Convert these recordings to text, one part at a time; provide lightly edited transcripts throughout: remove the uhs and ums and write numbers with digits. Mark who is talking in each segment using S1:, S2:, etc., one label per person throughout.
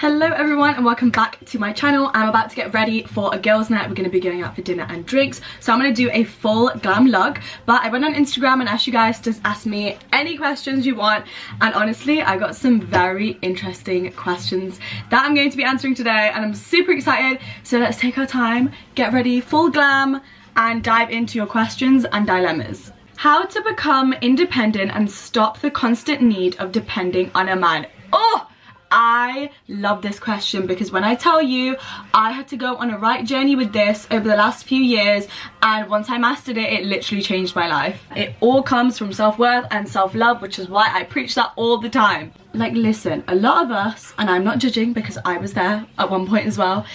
S1: Hello everyone and welcome back to my channel. I'm about to get ready for a girls' night. We're going to be going out for dinner and drinks. So I'm going to do a full glam look. But I went on Instagram and asked you guys to ask me any questions you want. And honestly, I got some very interesting questions that I'm going to be answering today. And I'm super excited. So let's take our time, get ready, full glam, and dive into your questions and dilemmas. How to become independent and stop the constant need of depending on a man. Oh! I love this question because when I tell you I had to go on a right journey with this over the last few years, and once I mastered it, it literally changed my life. It all comes from self-worth and self-love, which is why I preach that all the time. Like, listen, a lot of us, and I'm not judging because I was there at one point as well,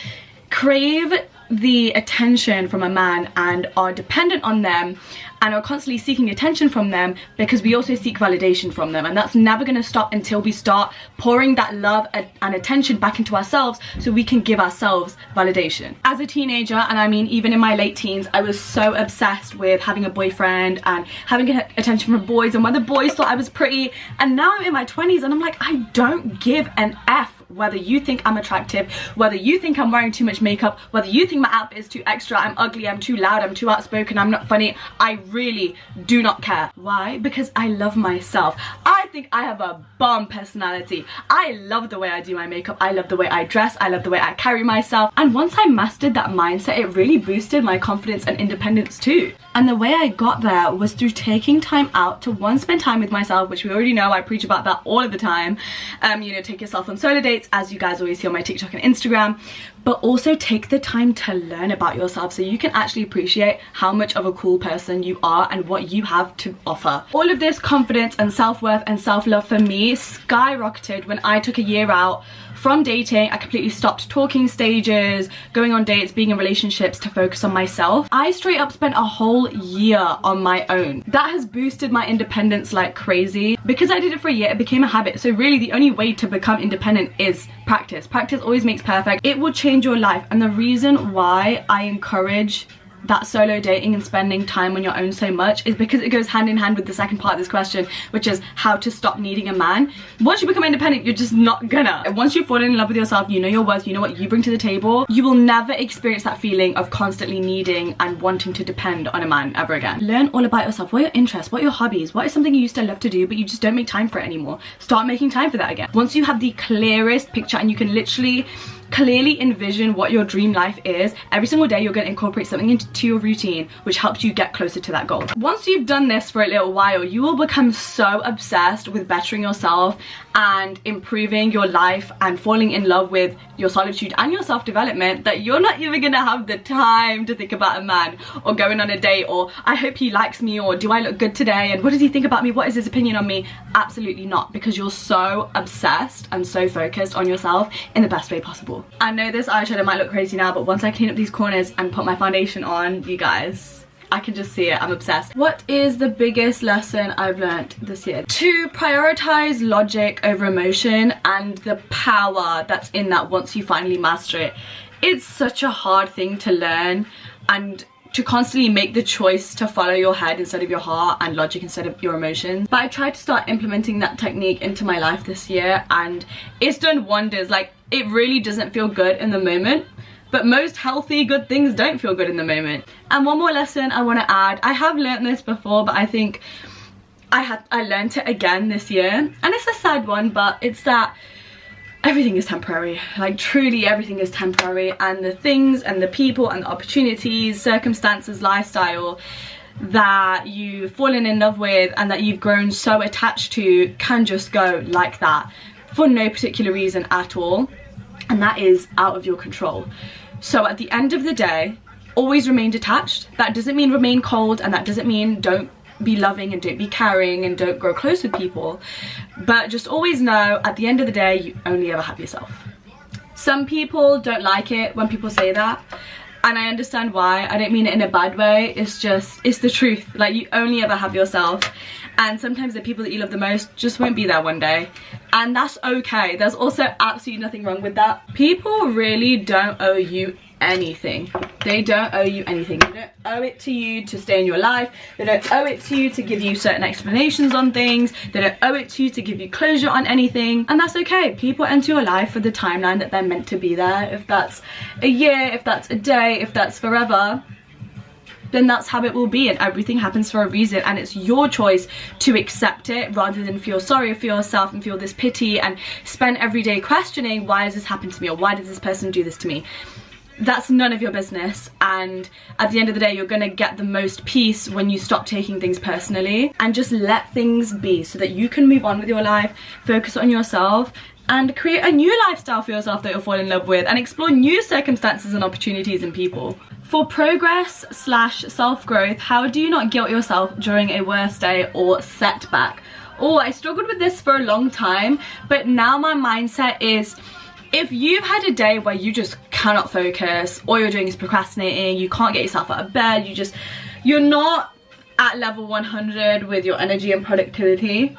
S1: crave the attention from a man and are dependent on them and are constantly seeking attention from them because we also seek validation from them, and that's never going to stop until we start pouring that love and attention back into ourselves so we can give ourselves validation. As a teenager, and I mean even in my late teens, I was so obsessed with having a boyfriend and having attention from boys and whether boys thought I was pretty, and now I'm in my 20s and I'm like, I don't give an F whether you think I'm attractive, whether you think I'm wearing too much makeup, whether you think my outfit is too extra, I'm ugly, I'm too loud, I'm too outspoken, I'm not funny. I really do not care. Why? Because I love myself. I think I have a bomb personality. I love the way I do my makeup. I love the way I dress. I love the way I carry myself. And once I mastered that mindset, it really boosted my confidence and independence too. And the way I got there was through taking time out to, one, spend time with myself, which we already know, I preach about that all of the time. You know, take yourself on solo dates, as you guys always see on my TikTok and Instagram, but also take the time to learn about yourself so you can actually appreciate how much of a cool person you are and what you have to offer. All of this confidence and self-worth and self-love for me skyrocketed when I took a year out from dating. I completely stopped talking stages, going on dates, being in relationships to focus on myself. I straight up spent a whole year on my own. That has boosted my independence like crazy. Because I did it for a year, it became a habit. So really the only way to become independent is practice. Practice always makes perfect. It will change your life. And the reason why I encourage that solo dating and spending time on your own so much is because it goes hand in hand with the second part of this question, which is how to stop needing a man. Once you become independent, you're just not gonna. And once you've fallen in love with yourself, you know your worth, you know what you bring to the table, you will never experience that feeling of constantly needing and wanting to depend on a man ever again. Learn all about yourself. What are your interests? What are your hobbies? What is something you used to love to do but you just don't make time for it anymore? Start making time for that again. Once you have the clearest picture and you can literally clearly envision what your dream life is, every single day you're going to incorporate something into your routine which helps you get closer to that goal. Once you've done this for a little while, you will become so obsessed with bettering yourself and improving your life and falling in love with your solitude and your self-development that you're not even gonna have the time to think about a man or going on a date or I hope he likes me or do I look good today and what does he think about me, what is his opinion on me. Absolutely not, because you're so obsessed and so focused on yourself in the best way possible. I know this eyeshadow might look crazy now, but once I clean up these corners and put my foundation on, you guys, I can just see it. I'm obsessed. What is the biggest lesson I've learned this year? To prioritize logic over emotion and the power that's in that once you finally master it. It's such a hard thing to learn, and to constantly make the choice to follow your head instead of your heart and logic instead of your emotions. But I tried to start implementing that technique into my life this year and it's done wonders. Like, it really doesn't feel good in the moment, but most healthy, good things don't feel good in the moment. And one more lesson I want to add. I have learned this before, but I think I learned it again this year. And it's a sad one, but it's that everything is temporary. Like, truly everything is temporary. And the things and the people and the opportunities, circumstances, lifestyle that you've fallen in love with and that you've grown so attached to can just go like that for no particular reason at all. And that is out of your control. So at the end of the day, always remain detached. That doesn't mean remain cold, and that doesn't mean don't be loving and don't be caring and don't grow close with people. But just always know, at the end of the day, you only ever have yourself. Some people don't like it when people say that, and I understand why. I don't mean it in a bad way. It's just, it's the truth. Like, you only ever have yourself. And sometimes the people that you love the most just won't be there one day. And that's okay. There's also absolutely nothing wrong with that. People really don't owe you anything. They don't owe you anything. They don't owe it to you to stay in your life. They don't owe it to you to give you certain explanations on things. They don't owe it to you to give you closure on anything. And that's okay. People enter your life for the timeline that they're meant to be there. If that's a year, if that's a day, if that's forever, then that's how it will be, and everything happens for a reason, and it's your choice to accept it rather than feel sorry for yourself and feel this pity and spend every day questioning, why has this happened to me, or why did this person do this to me? That's none of your business, and at the end of the day you're gonna get the most peace when you stop taking things personally and just let things be, so that you can move on with your life, focus on yourself, and create a new lifestyle for yourself that you'll fall in love with, and explore new circumstances and opportunities and people. For progress / self-growth, how do you not guilt yourself during a worst day or setback? Oh, I struggled with this for a long time, but now my mindset is, if you've had a day where you just cannot focus, all you're doing is procrastinating, you can't get yourself out of bed, you're not at level 100 with your energy and productivity,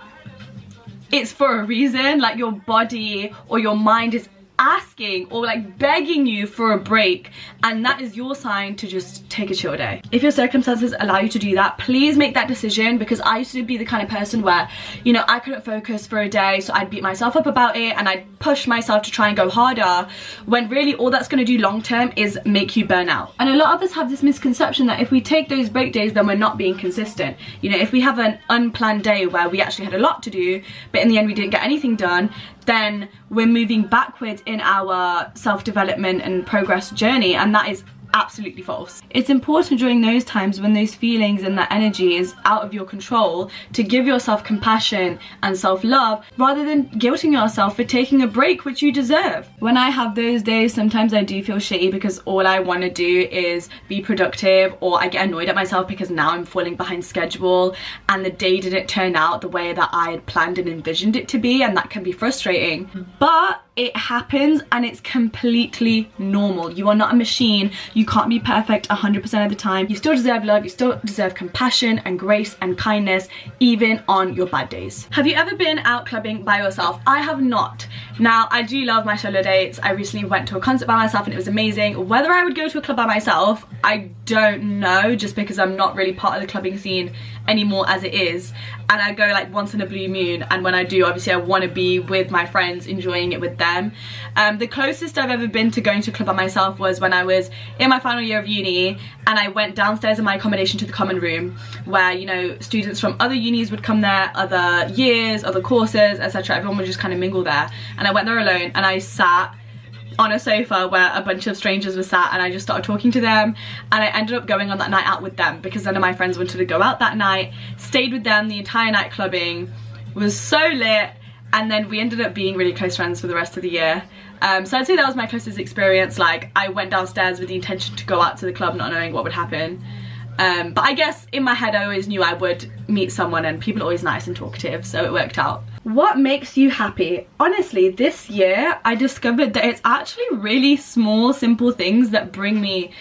S1: it's for a reason. Like, your body or your mind is asking or like begging you for a break, and that is your sign to just take a chill day. If your circumstances allow you to do that, please make that decision, because I used to be the kind of person where, you know, I couldn't focus for a day, so I'd beat myself up about it and I'd push myself to try and go harder, when really all that's going to do long term is make you burn out. And a lot of us have this misconception that if we take those break days, then we're not being consistent. You know, if we have an unplanned day where we actually had a lot to do but in the end we didn't get anything done, then we're moving backwards in our self-development and progress journey, and that is absolutely false. It's important during those times when those feelings and that energy is out of your control to give yourself compassion and self-love rather than guilting yourself for taking a break, which you deserve. When I have those days, sometimes I do feel shitty because all I want to do is be productive, or I get annoyed at myself because now I'm falling behind schedule and the day didn't turn out the way that I had planned and envisioned it to be, and that can be frustrating. But it happens and it's completely normal. You are not a machine. You can't be perfect 100% of the time. You still deserve love, you still deserve compassion and grace and kindness, even on your bad days. Have you ever been out clubbing by yourself? I have not. Now, I do love my solo dates. I recently went to a concert by myself and it was amazing. Whether I would go to a club by myself, I don't know, just because I'm not really part of the clubbing scene anymore as it is. And I go like once in a blue moon, and when I do, obviously I want to be with my friends, enjoying it with them. The closest I've ever been to going to a club by myself was when I was in my final year of uni, and I went downstairs in my accommodation to the common room, where, you know, students from other unis would come there, other years, other courses, etc. Everyone would just kind of mingle there, and I went there alone and I sat on a sofa where a bunch of strangers were sat, and I just started talking to them, and I ended up going on that night out with them because none of my friends wanted to go out that night. Stayed with them the entire night clubbing, was so lit, and then we ended up being really close friends for the rest of the year. So I'd say that was my closest experience. Like, I went downstairs with the intention to go out to the club not knowing what would happen. But I guess in my head I always knew I would meet someone, and people are always nice and talkative, so it worked out. What makes you happy? Honestly, this year I discovered that it's actually really small, simple things that bring me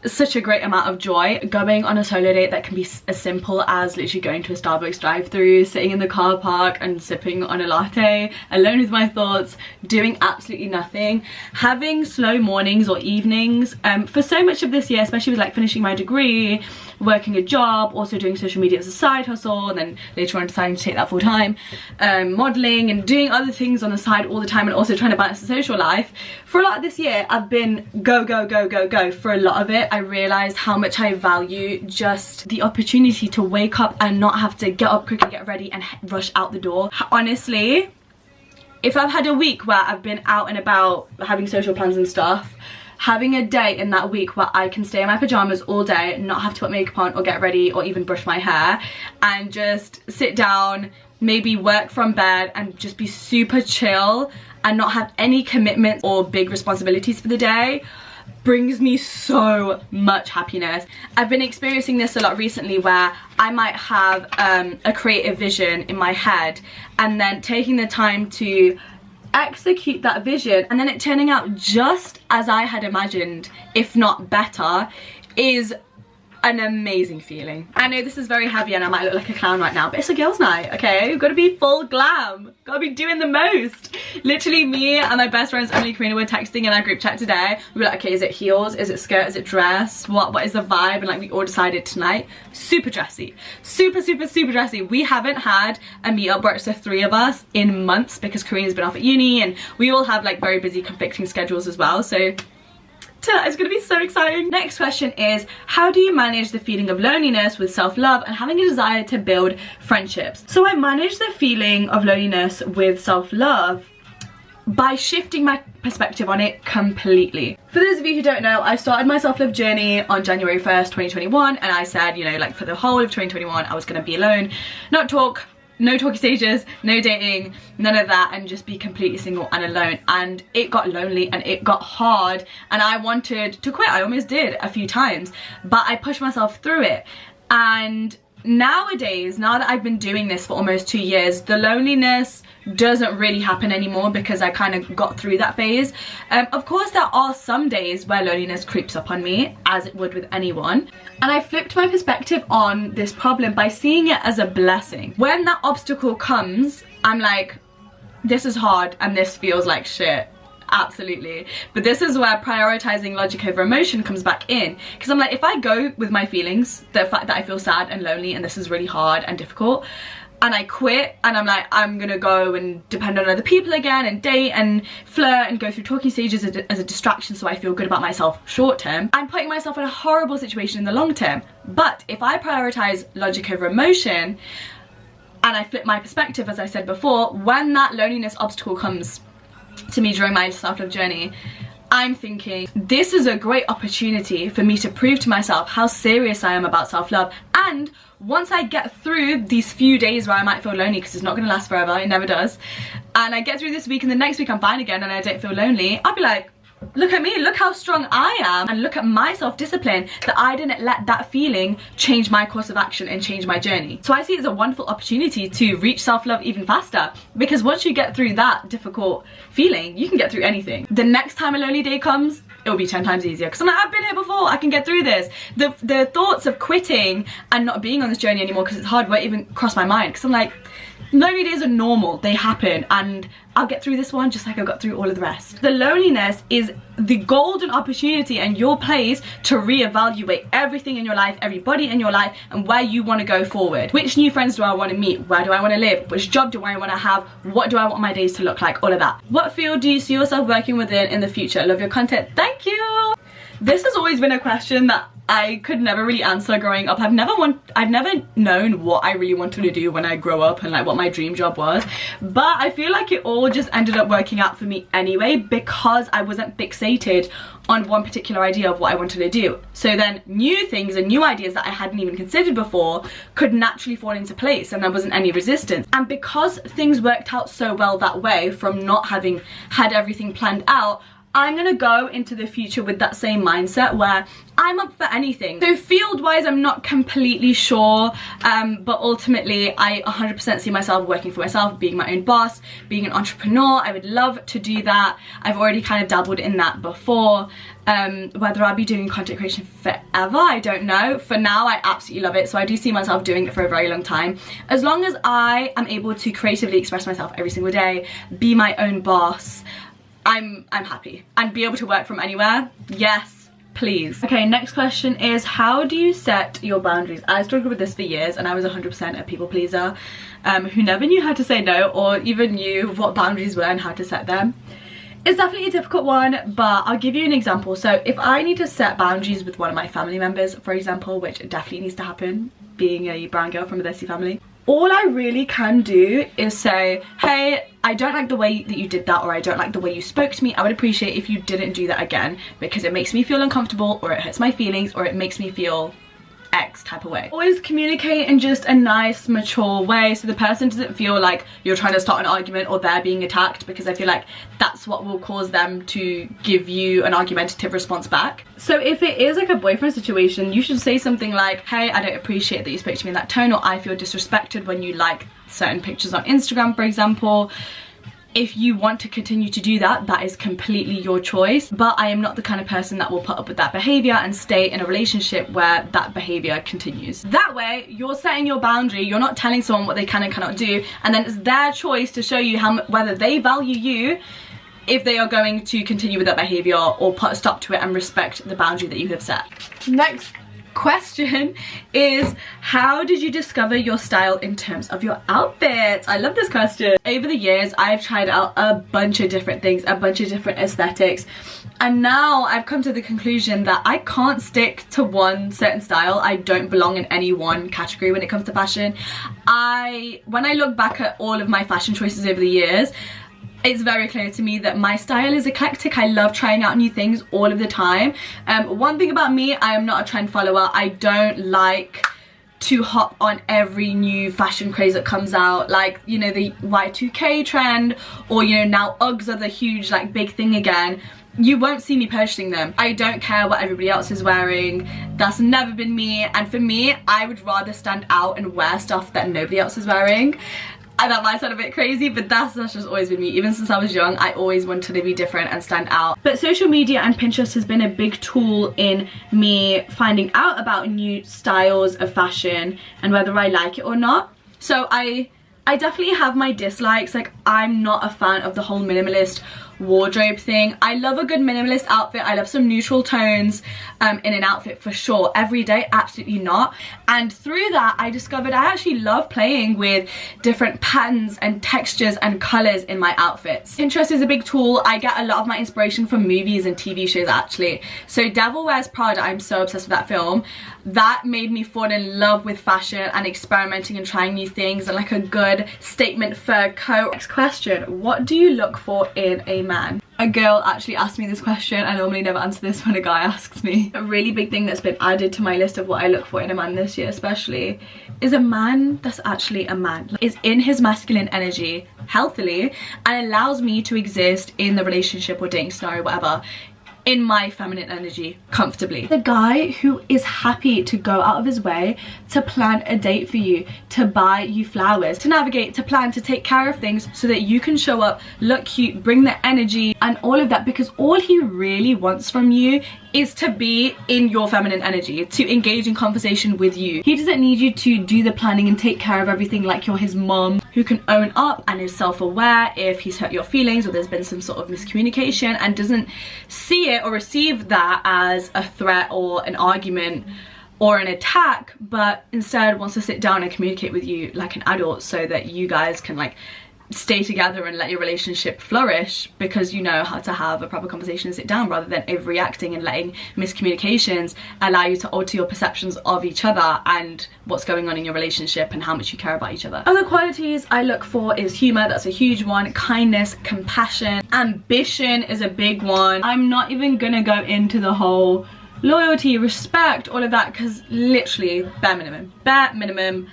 S1: such a great amount of joy. Going on a solo date that can be as simple as literally going to a Starbucks drive-thru, sitting in the car park and sipping on a latte, alone with my thoughts, doing absolutely nothing. Having slow mornings or evenings. For so much of this year, especially with like finishing my degree, working a job, also doing social media as a side hustle, and then later on deciding to take that full time, modeling and doing other things on the side all the time, and also trying to balance the social life. For a lot of this year, I've been go, go, go, go, go. For a lot of it, I realized how much I value just the opportunity to wake up and not have to get up quickly, get ready and rush out the door. Honestly, if I've had a week where I've been out and about having social plans and stuff, having a day in that week where I can stay in my pajamas all day, not have to put makeup on or get ready or even brush my hair, and just sit down, maybe work from bed and just be super chill and not have any commitments or big responsibilities for the day, brings me so much happiness. I've been experiencing this a lot recently, where I might have a creative vision in my head, and then taking the time to execute that vision and then it turning out just as I had imagined, if not better, is an amazing feeling. I know this is very heavy and I might look like a clown right now, but it's a girls' night, okay? We've got to be full glam. Gotta be doing the most. Literally me and my best friends Emily and Karina were texting in our group chat today. We were like, okay, is it heels? Is it skirt? Is it dress? What is the vibe? And like we all decided tonight, super dressy. Super dressy. We haven't had a meetup where it's the three of us in months because Karina's been off at uni and we all have like very busy conflicting schedules as well. So tonight is going to be so exciting. Next question is, how do you manage the feeling of loneliness with self-love and having a desire to build friendships? So I manage the feeling of loneliness with self-love by shifting my perspective on it completely. For those of you who don't know, I started my self-love journey on January 1st, 2021, and I said, you know, like for the whole of 2021, I was going to be alone, not talk, no talking stages, no dating, none of that, and just be completely single and alone. And it got lonely and it got hard and I wanted to quit. I almost did a few times, but I pushed myself through it. And nowadays, now that I've been doing this for almost 2 years, the loneliness doesn't really happen anymore because I kind of got through that phase. Of course, there are some days where loneliness creeps up on me, as it would with anyone. And I flipped my perspective on this problem by seeing it as a blessing. When that obstacle comes, I'm like, this is hard and this feels like shit. Absolutely. But this is where prioritizing logic over emotion comes back in, because I'm like, if I go with my feelings, the fact that I feel sad and lonely and this is really hard and difficult, and I quit and I'm like, I'm gonna go and depend on other people again and date and flirt and go through talking stages as a distraction so I feel good about myself short term, I'm putting myself in a horrible situation in the long term. But if I prioritize logic over emotion and I flip my perspective, as I said before, when that loneliness obstacle comes to me during my self-love journey, I'm thinking, this is a great opportunity for me to prove to myself how serious I am about self-love. And once I get through these few days where I might feel lonely, because it's not going to last forever, it never does, and I get through this week and the next week I'm fine again and I don't feel lonely, I'll be like, look at me, look how strong I am, and look at my self-discipline that I didn't let that feeling change my course of action and change my journey. So I see it as a wonderful opportunity to reach self-love even faster, because once you get through that difficult feeling, you can get through anything. The next time a lonely day comes, it'll be 10 times easier, because I'm like, I've been here before, I can get through this. The thoughts of quitting and not being on this journey anymore because it's hard won't even cross my mind, because I'm like, lonely days are normal, they happen, and I'll get through this one just like I got through all of the rest. The loneliness is the golden opportunity and your place to reevaluate everything in your life, everybody in your life, and where you want to go forward. Which new friends do I want to meet? Where do I want to live? Which job do I want to have? What do I want my days to look like? All of that. What field do you see yourself working within in the future? Love your content. Thank you! This has always been a question that I could never really answer growing up. I've never known what I really wanted to do when I grow up and like what my dream job was, but I feel like it all just ended up working out for me anyway because I wasn't fixated on one particular idea of what I wanted to do. So then new things and new ideas that I hadn't even considered before could naturally fall into place and there wasn't any resistance. And because things worked out so well that way, from not having had everything planned out, I'm gonna go into the future with that same mindset where I'm up for anything. So field-wise, I'm not completely sure, but ultimately, I 100% see myself working for myself, being my own boss, being an entrepreneur. I would love to do that. I've already kind of dabbled in that before. Whether I'll be doing content creation forever, I don't know. For now, I absolutely love it, so I do see myself doing it for a very long time. As long as I am able to creatively express myself every single day, be my own boss, I'm happy. And be able to work from anywhere, yes, please. Okay, next question is, how do you set your boundaries? I struggled with this for years and I was 100% a people pleaser who never knew how to say no or even knew what boundaries were and how to set them. It's definitely a difficult one, but I'll give you an example. So if I need to set boundaries with one of my family members, for example, which definitely needs to happen, being a brown girl from a Desi family, all I really can do is say, hey, I don't like the way that you did that, or I don't like the way you spoke to me. I would appreciate if you didn't do that again because it makes me feel uncomfortable, or it hurts my feelings, or it makes me feel X type of way. Always communicate in just a nice, mature way so the person doesn't feel like you're trying to start an argument or they're being attacked, because I feel like that's what will cause them to give you an argumentative response back. So if it is like a boyfriend situation, you should say something like, hey, I don't appreciate that you spoke to me in that tone, or I feel disrespected when you like certain pictures on Instagram, for example. If you want to continue to do that, that is completely your choice. But I am not the kind of person that will put up with that behavior and stay in a relationship where that behavior continues. That way, you're setting your boundary, you're not telling someone what they can and cannot do, and then it's their choice to show you whether they value you, if they are going to continue with that behavior or put a stop to it and respect the boundary that you have set. Next question is, how did you discover your style in terms of your outfits? I love this question. Over the years, I've tried out a bunch of different things, a bunch of different aesthetics, and now I've come to the conclusion that I can't stick to one certain style. I don't belong in any one category when it comes to fashion. When I look back at all of my fashion choices over the years, it's very clear to me that my style is eclectic. I love trying out new things all of the time. One thing about me, I am not a trend follower. I don't like to hop on every new fashion craze that comes out, like, you know, the Y2K trend, or, you know, now Uggs are the huge, like, big thing again. You won't see me purchasing them. I don't care what everybody else is wearing. That's never been me. And for me, I would rather stand out and wear stuff that nobody else is wearing. And that might sound a bit crazy, but that's just always been me. Even since I was young, I always wanted to be different and stand out. But social media and Pinterest has been a big tool in me finding out about new styles of fashion and whether I like it or not. So I definitely have my dislikes. Like, I'm not a fan of the whole minimalist wardrobe thing. I love a good minimalist outfit. I love some neutral tones in an outfit for sure. Every day, absolutely not. And through that, I discovered I actually love playing with different patterns and textures and colors in my outfits. Pinterest is a big tool. I get a lot of my inspiration from movies and TV shows, actually. So Devil Wears Prada, I'm so obsessed with that film. That made me fall in love with fashion and experimenting and trying new things, and like a good statement fur coat. Next question, what do you look for in a man? A girl actually asked me this question. I normally never answer this when a guy asks me. A really big thing that's been added to my list of what I look for in a man this year especially is a man that's actually a man. Is in his masculine energy healthily and allows me to exist in the relationship or dating scenario, whatever, in my feminine energy comfortably. The guy who is happy to go out of his way to plan a date for you, to buy you flowers, to navigate, to plan, to take care of things so that you can show up, look cute, bring the energy and all of that, because all he really wants from you is to be in your feminine energy, to engage in conversation with you. He doesn't need you to do the planning and take care of everything like you're his mom, who can own up and is self-aware if he's hurt your feelings or there's been some sort of miscommunication, and doesn't see it or receive that as a threat or an argument or an attack, but instead wants to sit down and communicate with you like an adult so that you guys can like stay together and let your relationship flourish, because you know how to have a proper conversation and sit down, rather than overreacting and letting miscommunications allow you to alter your perceptions of each other and what's going on in your relationship and how much you care about each other. Other qualities I look for is humor. That's a huge one. Kindness, compassion, ambition is a big one. I'm not even gonna go into the whole loyalty, respect, all of that, because literally bare minimum.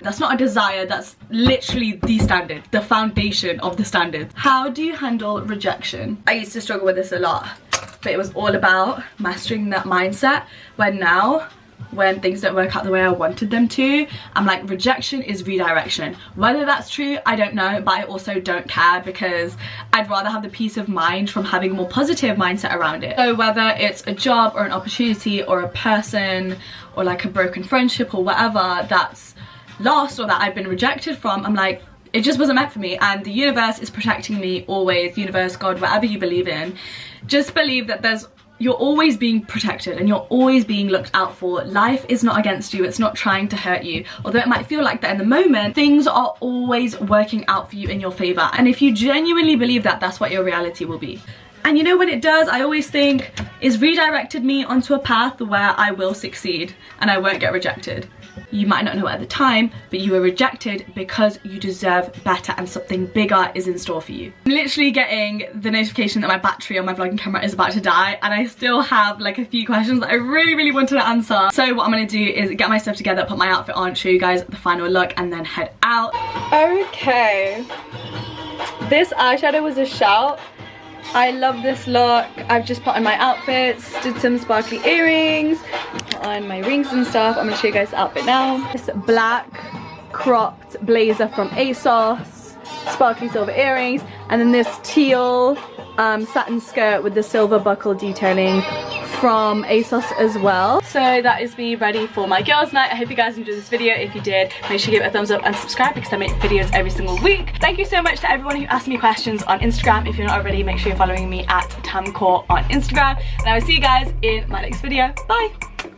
S1: That's not a desire, that's literally the standard, the foundation of the standards. How do you handle rejection? I used to struggle with this a lot, but it was all about mastering that mindset, where now when things don't work out the way I wanted them to, I'm like, rejection is redirection. Whether that's true, I don't know, but I also don't care, because I'd rather have the peace of mind from having a more positive mindset around it. So whether it's a job or an opportunity or a person or like a broken friendship or whatever that's lost or that I've been rejected from, I'm like, it just wasn't meant for me, and the universe is protecting me always. Universe, God, whatever you believe in, just believe that you're always being protected and you're always being looked out for. Life is not against you, it's not trying to hurt you. Although it might feel like that in the moment, things are always working out for you in your favor. And if you genuinely believe that, that's what your reality will be. And you know what it does, I always think, is redirected me onto a path where I will succeed and I won't get rejected. You might not know it at the time, but you were rejected because you deserve better and something bigger is in store for you. I'm literally getting the notification that my battery on my vlogging camera is about to die, and I still have like a few questions that I really wanted to answer. So what I'm gonna do is get my stuff together, put my outfit on, show you guys the final look, and then head out. Okay, this eyeshadow was a shout. I love this look. I've just put on my outfits, did some sparkly earrings, put on my rings and stuff. I'm gonna show you guys the outfit now. This black cropped blazer from ASOS. sparkly silver earrings, and then this teal satin skirt with the silver buckle detailing from ASOS as well. So that is me ready for my girls' night. I hope you guys enjoyed this video. If you did, make sure you give it a thumbs up and subscribe because I make videos every single week. Thank you so much to everyone who asked me questions on Instagram. If you're not already, make sure you're following me at tamkaur on Instagram. And I will see you guys in my next video. Bye!